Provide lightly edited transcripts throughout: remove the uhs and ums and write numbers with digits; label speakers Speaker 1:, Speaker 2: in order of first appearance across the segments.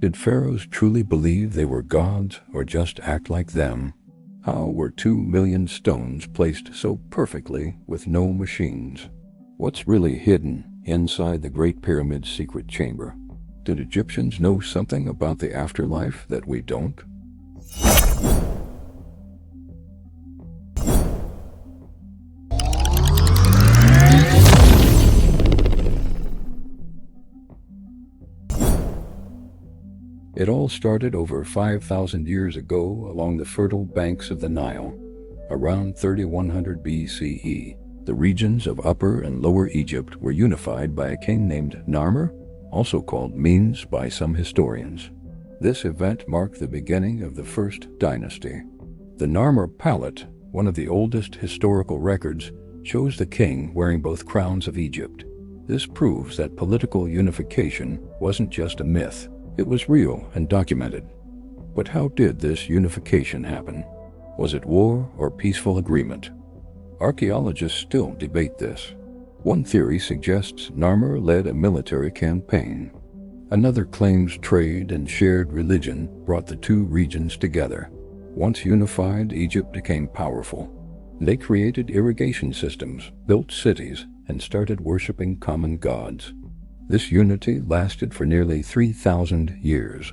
Speaker 1: Did pharaohs truly believe they were gods or just act like them? How were 2 million stones placed so perfectly with no machines? What's really hidden inside the Great Pyramid's secret chamber? Did Egyptians know something about the afterlife that we don't? It all started over 5,000 years ago along the fertile banks of the Nile. Around 3100 BCE, the regions of Upper and Lower Egypt were unified by a king named Narmer, also called Menes by some historians. This event marked the beginning of the first dynasty. The Narmer palette, one of the oldest historical records, shows the king wearing both crowns of Egypt. This proves that political unification wasn't just a myth. It was real and documented. But how did this unification happen? Was it war or peaceful agreement? Archaeologists still debate this. One theory suggests Narmer led a military campaign. Another claims trade and shared religion brought the two regions together. Once unified, Egypt became powerful. They created irrigation systems, built cities, and started worshiping common gods. This unity lasted for nearly 3,000 years.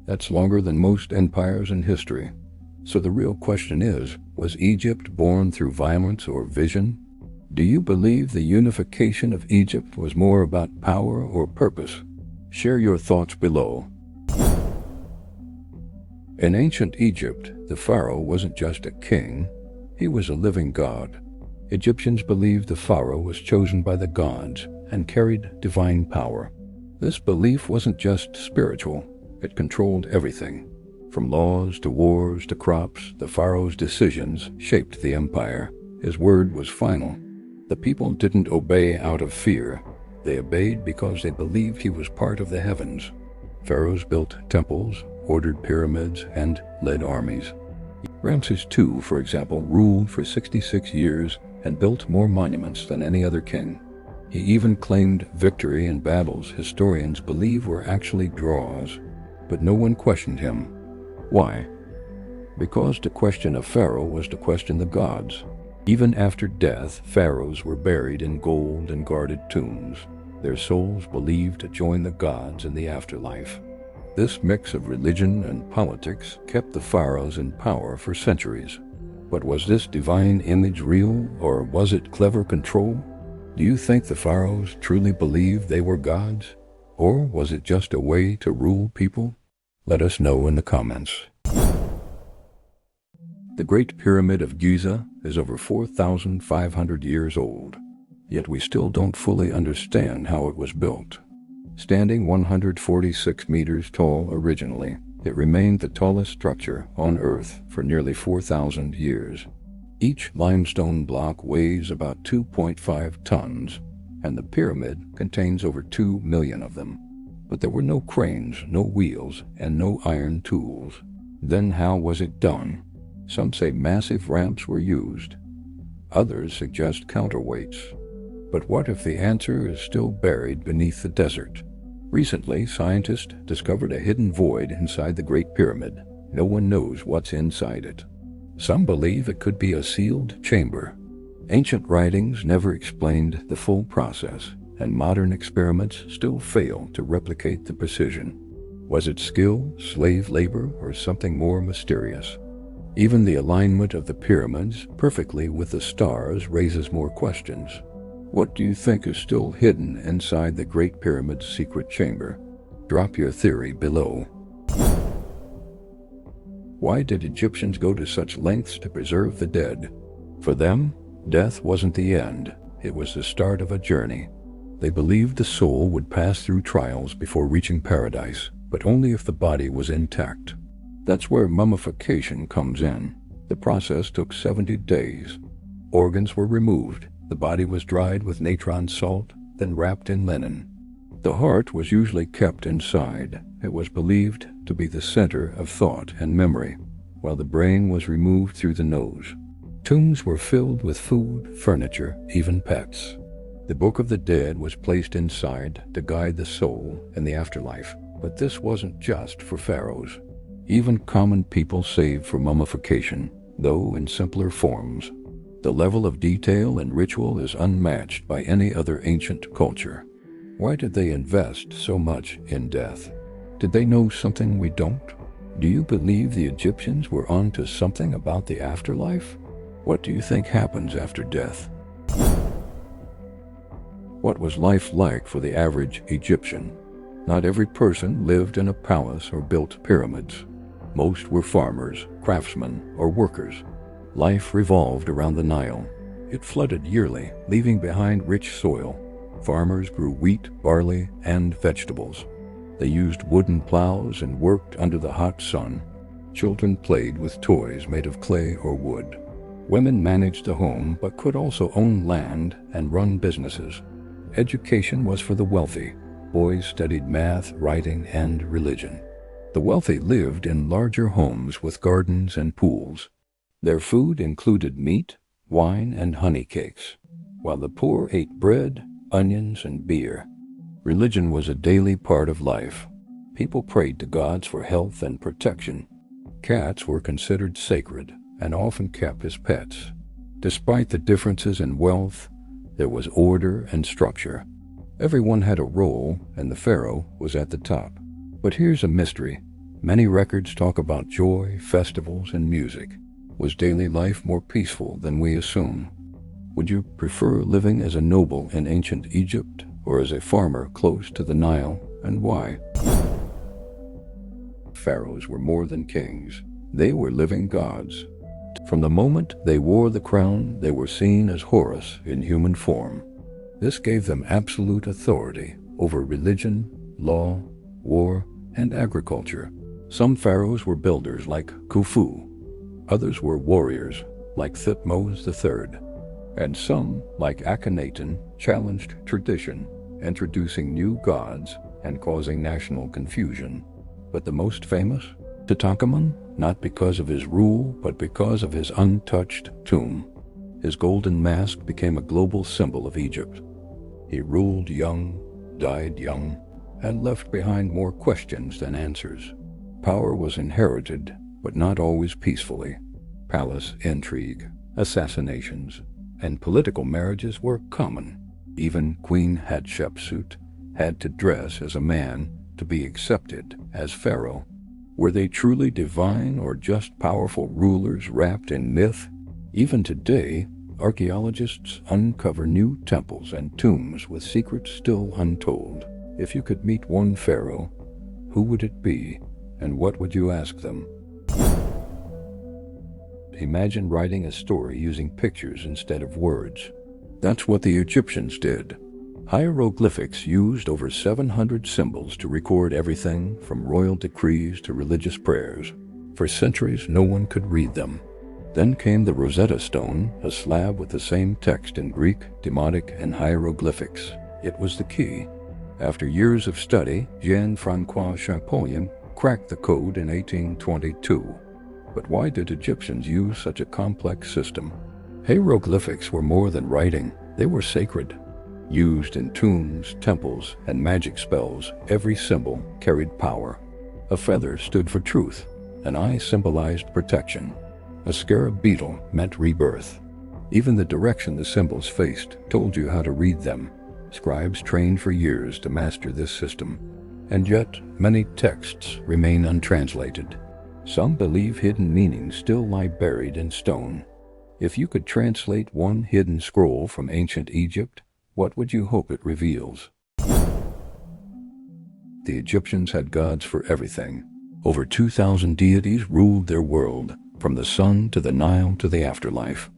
Speaker 1: That's longer than most empires in history. So the real question is, was Egypt born through violence or vision? Do you believe the unification of Egypt was more about power or purpose? Share your thoughts below. In ancient Egypt, the pharaoh wasn't just a king, he was a living god. Egyptians believed the pharaoh was chosen by the gods and carried divine power. This belief wasn't just spiritual, it controlled everything. From laws to wars to crops, the pharaoh's decisions shaped the empire. His word was final. The people didn't obey out of fear. They obeyed because they believed he was part of the heavens. Pharaohs built temples, ordered pyramids, and led armies. Ramses II, for example, ruled for 66 years and built more monuments than any other king. He even claimed victory in battles historians believe were actually draws. But no one questioned him. Why? Because to question a pharaoh was to question the gods. Even after death, pharaohs were buried in gold and guarded tombs, their souls believed to join the gods in the afterlife. This mix of religion and politics kept the pharaohs in power for centuries. But was this divine image real, or was it clever control? Do you think the pharaohs truly believed they were gods? Or was it just a way to rule people? Let us know in the comments. The Great Pyramid of Giza is over 4,500 years old, yet we still don't fully understand how it was built. Standing 146 meters tall originally, it remained the tallest structure on Earth for nearly 4,000 years. Each limestone block weighs about 2.5 tons, and the pyramid contains over 2 million of them. But there were no cranes, no wheels, and no iron tools. Then how was it done? Some say massive ramps were used. Others suggest counterweights. But what if the answer is still buried beneath the desert? Recently, scientists discovered a hidden void inside the Great Pyramid. No one knows what's inside it. Some believe it could be a sealed chamber. Ancient writings never explained the full process, and modern experiments still fail to replicate the precision. Was it skill, slave labor, or something more mysterious? Even the alignment of the pyramids perfectly with the stars raises more questions. What do you think is still hidden inside the Great Pyramid's secret chamber? Drop your theory below. Why did Egyptians go to such lengths to preserve the dead? For them, death wasn't the end, it was the start of a journey. They believed the soul would pass through trials before reaching paradise, but only if the body was intact. That's where mummification comes in. The process took 70 days. Organs were removed, the body was dried with natron salt, then wrapped in linen. The heart was usually kept inside. It was believed to be the center of thought and memory, while the brain was removed through the nose. Tombs were filled with food, furniture, even pets. The Book of the Dead was placed inside to guide the soul in the afterlife. But this wasn't just for pharaohs. Even common people saved for mummification, though in simpler forms. The level of detail and ritual is unmatched by any other ancient culture. Why did they invest so much in death? Did they know something we don't? Do you believe the Egyptians were onto something about the afterlife? What do you think happens after death? What was life like for the average Egyptian? Not every person lived in a palace or built pyramids. Most were farmers, craftsmen, or workers. Life revolved around the Nile. It flooded yearly, leaving behind rich soil. Farmers grew wheat, barley, and vegetables. They used wooden plows and worked under the hot sun. Children played with toys made of clay or wood. Women managed the home but could also own land and run businesses. Education was for the wealthy. Boys studied math, writing, and religion. The wealthy lived in larger homes with gardens and pools. Their food included meat, wine, and honey cakes, while the poor ate bread, onions, and beer. Religion was a daily part of life. People prayed to gods for health and protection. Cats were considered sacred and often kept as pets. Despite the differences in wealth, there was order and structure. Everyone had a role, and the pharaoh was at the top. But here's a mystery. Many records talk about joy, festivals, and music. Was daily life more peaceful than we assume? Would you prefer living as a noble in ancient Egypt or as a farmer close to the Nile, and why? Pharaohs were more than kings. They were living gods. From the moment they wore the crown, they were seen as Horus in human form. This gave them absolute authority over religion, law, war, and agriculture. Some pharaohs were builders like Khufu. Others were warriors like Thutmose III. And some, like Akhenaten, challenged tradition, introducing new gods and causing national confusion. But the most famous? Tutankhamun, not because of his rule, but because of his untouched tomb. His golden mask became a global symbol of Egypt. He ruled young, died young, and left behind more questions than answers. Power was inherited, but not always peacefully. Palace intrigue, assassinations, and political marriages were common. Even Queen Hatshepsut had to dress as a man to be accepted as pharaoh. Were they truly divine or just powerful rulers wrapped in myth? Even today, archaeologists uncover new temples and tombs with secrets still untold. If you could meet one pharaoh, who would it be, and what would you ask them? Imagine writing a story using pictures instead of words. That's what the Egyptians did. Hieroglyphics used over 700 symbols to record everything from royal decrees to religious prayers. For centuries, no one could read them. Then came the Rosetta Stone, a slab with the same text in Greek, thematic, and hieroglyphics. It was the key. After years of study, Jean-François Champollion cracked the code in 1822. But why did Egyptians use such a complex system? Hieroglyphics were more than writing. They were sacred. Used in tombs, temples, and magic spells, every symbol carried power. A feather stood for truth. An eye symbolized protection. A scarab beetle meant rebirth. Even the direction the symbols faced told you how to read them. Scribes trained for years to master this system. And yet, many texts remain untranslated. Some believe hidden meanings still lie buried in stone. If you could translate one hidden scroll from ancient Egypt, what would you hope it reveals? The Egyptians had gods for everything. Over 2,000 deities ruled their world, from the sun to the Nile to the afterlife.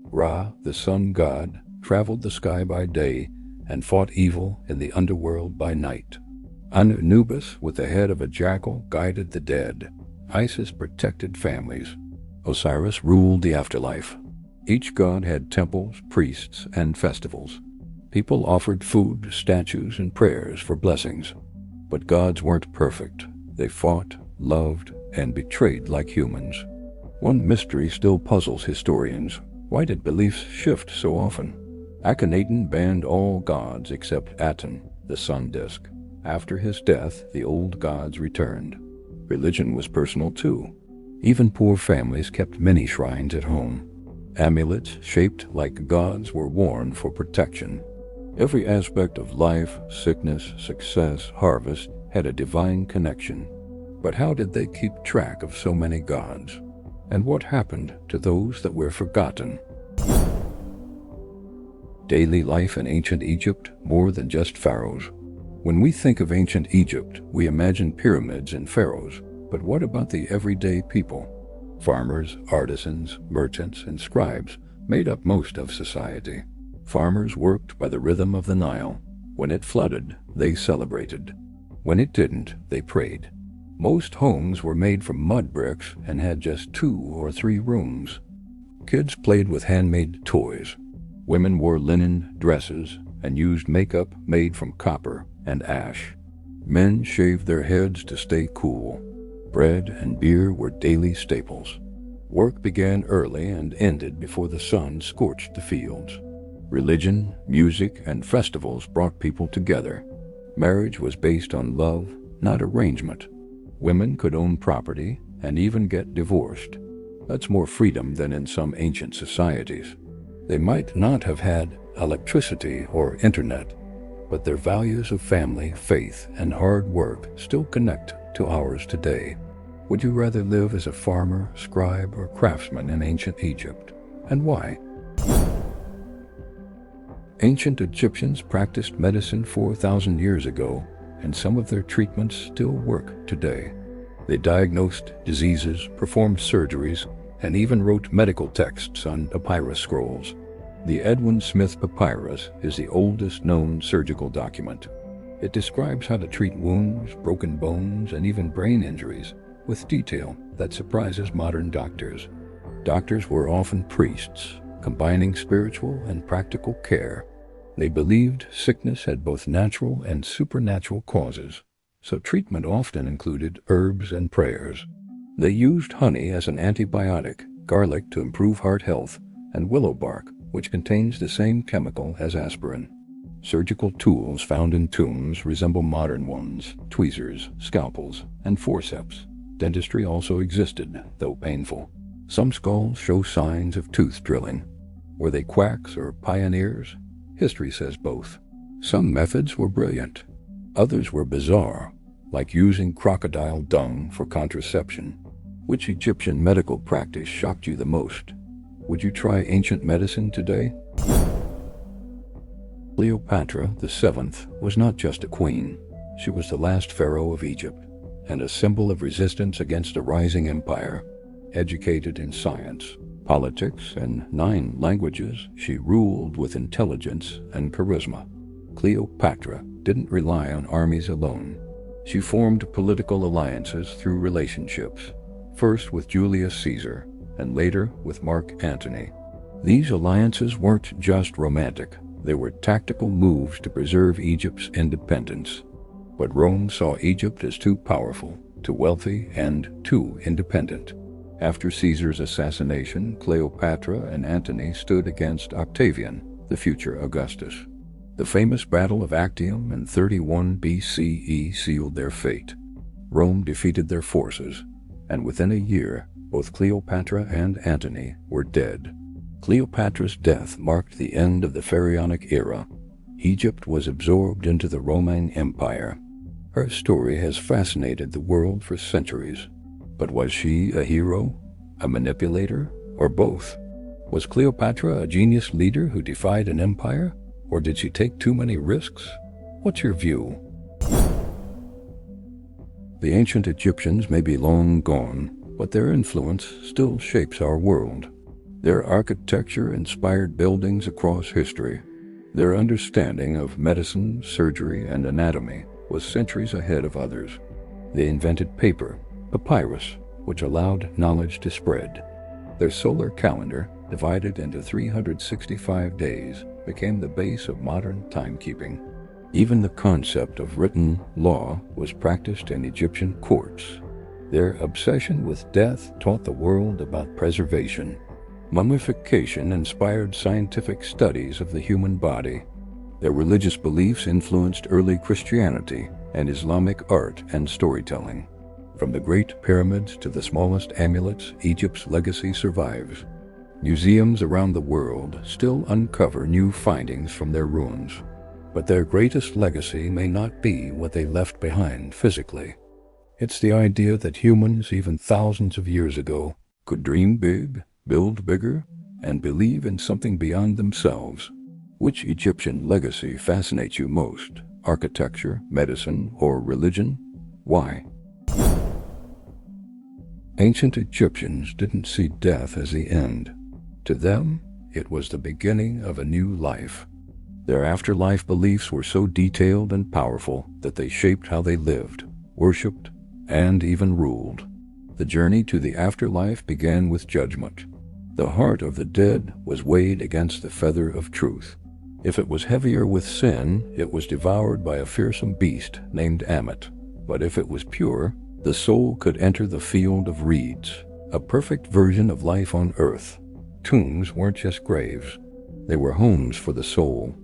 Speaker 1: Ra, the sun god, traveled the sky by day and fought evil in the underworld by night. Anubis, with the head of a jackal, guided the dead. Isis protected families. Osiris ruled the afterlife. Each god had temples, priests, and festivals. People offered food, statues, and prayers for blessings. But gods weren't perfect. They fought, loved, and betrayed like humans. One mystery still puzzles historians. Why did beliefs shift so often? Akhenaten banned all gods except Aten, the sun disk. After his death, the old gods returned. Religion was personal too. Even poor families kept many shrines at home. Amulets shaped like gods were worn for protection. Every aspect of life, sickness, success, harvest had a divine connection. But how did they keep track of so many gods? And what happened to those that were forgotten? Daily life in ancient Egypt, more than just pharaohs. When we think of ancient Egypt, we imagine pyramids and pharaohs. But what about the everyday people? Farmers, artisans, merchants, and scribes made up most of society. Farmers worked by the rhythm of the Nile. When it flooded, they celebrated. When it didn't, they prayed. Most homes were made from mud bricks and had just 2 or 3 rooms. Kids played with handmade toys. Women wore linen dresses and used makeup made from copper and ash. Men shaved their heads to stay cool. Bread and beer were daily staples. Work began early and ended before the sun scorched the fields. Religion, music, and festivals brought people together. Marriage was based on love, not arrangement. Women could own property and even get divorced. That's more freedom than in some ancient societies. They might not have had electricity or internet, but their values of family, faith, and hard work still connect to ours today. Would you rather live as a farmer, scribe, or craftsman in ancient Egypt? And why? Ancient Egyptians practiced medicine 4,000 years ago, and some of their treatments still work today. They diagnosed diseases, performed surgeries, and even wrote medical texts on papyrus scrolls. The Edwin Smith Papyrus is the oldest known surgical document. It describes how to treat wounds, broken bones, and even brain injuries with detail that surprises modern doctors. Doctors were often priests, combining spiritual and practical care. They believed sickness had both natural and supernatural causes, so treatment often included herbs and prayers. They used honey as an antibiotic, garlic to improve heart health, and willow bark, which contains the same chemical as aspirin. Surgical tools found in tombs resemble modern ones: tweezers, scalpels, and forceps. Dentistry also existed, though painful. Some skulls show signs of tooth drilling. Were they quacks or pioneers? History says both. Some methods were brilliant. Others were bizarre, like using crocodile dung for contraception. Which Egyptian medical practice shocked you the most? Would you try ancient medicine today? Cleopatra VII was not just a queen. She was the last pharaoh of Egypt, and a symbol of resistance against a rising empire. Educated in science, politics, and 9 languages, she ruled with intelligence and charisma. Cleopatra didn't rely on armies alone. She formed political alliances through relationships, first with Julius Caesar, and later with Mark Antony. These alliances weren't just romantic, they were tactical moves to preserve Egypt's independence. But Rome saw Egypt as too powerful, too wealthy, and too independent. After Caesar's assassination, Cleopatra and Antony stood against Octavian, the future Augustus. The famous Battle of Actium in 31 BCE sealed their fate. Rome defeated their forces, and within a year, both Cleopatra and Antony were dead. Cleopatra's death marked the end of the Pharaonic era. Egypt was absorbed into the Roman Empire. Her story has fascinated the world for centuries. But was she a hero, a manipulator, or both? Was Cleopatra a genius leader who defied an empire, or did she take too many risks? What's your view? The ancient Egyptians may be long gone, but their influence still shapes our world. Their architecture inspired buildings across history. Their understanding of medicine, surgery, and anatomy was centuries ahead of others. They invented paper, papyrus, which allowed knowledge to spread. Their solar calendar, divided into 365 days, became the base of modern timekeeping. Even the concept of written law was practiced in Egyptian courts. Their obsession with death taught the world about preservation. Mummification inspired scientific studies of the human body. Their religious beliefs influenced early Christianity, and Islamic art and storytelling. From the Great Pyramids to the smallest amulets, Egypt's legacy survives. Museums around the world still uncover new findings from their ruins. But their greatest legacy may not be what they left behind physically. It's the idea that humans, even thousands of years ago, could dream big, build bigger, and believe in something beyond themselves. Which Egyptian legacy fascinates you most? Architecture, medicine, or religion? Why? Ancient Egyptians didn't see death as the end. To them, it was the beginning of a new life. Their afterlife beliefs were so detailed and powerful that they shaped how they lived, worshipped, and even ruled. The journey to the afterlife began with judgment. The heart of the dead was weighed against the feather of truth. If it was heavier with sin, it was devoured by a fearsome beast named Ammit. But if it was pure, the soul could enter the field of reeds, a perfect version of life on earth. Tombs weren't just graves. They were homes for the soul.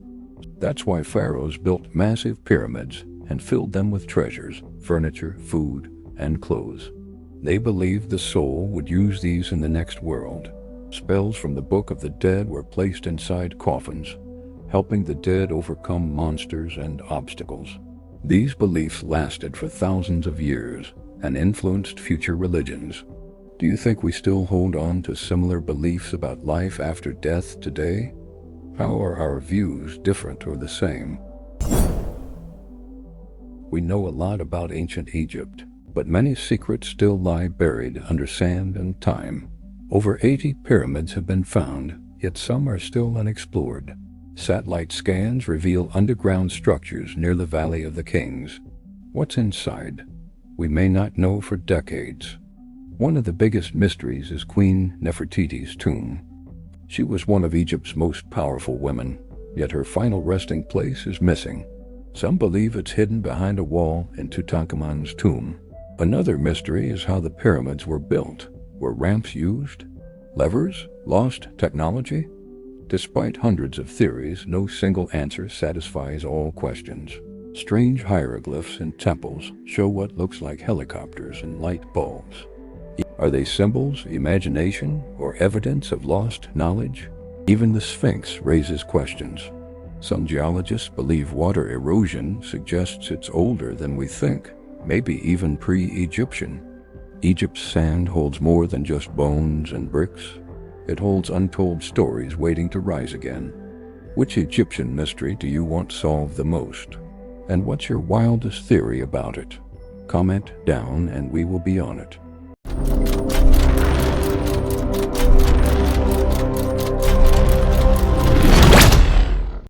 Speaker 1: That's why pharaohs built massive pyramids and filled them with treasures, furniture, food, and clothes. They believed the soul would use these in the next world. Spells from the Book of the Dead were placed inside coffins, helping the dead overcome monsters and obstacles. These beliefs lasted for thousands of years and influenced future religions. Do you think we still hold on to similar beliefs about life after death today? How are our views different or the same? We know a lot about ancient Egypt, but many secrets still lie buried under sand and time. Over 80 pyramids have been found, yet some are still unexplored. Satellite scans reveal underground structures near the Valley of the Kings. What's inside? We may not know for decades. One of the biggest mysteries is Queen Nefertiti's tomb. She was one of Egypt's most powerful women, yet her final resting place is missing. Some believe it's hidden behind a wall in Tutankhamun's tomb. Another mystery is how the pyramids were built. Were ramps used? Levers? Lost technology? Despite hundreds of theories, no single answer satisfies all questions. Strange hieroglyphs in temples show what looks like helicopters and light bulbs. Are they symbols, imagination, or evidence of lost knowledge? Even the Sphinx raises questions. Some geologists believe water erosion suggests it's older than we think, maybe even pre-Egyptian. Egypt's sand holds more than just bones and bricks. It holds untold stories waiting to rise again. Which Egyptian mystery do you want solved the most? And what's your wildest theory about it? Comment down and we will be on it.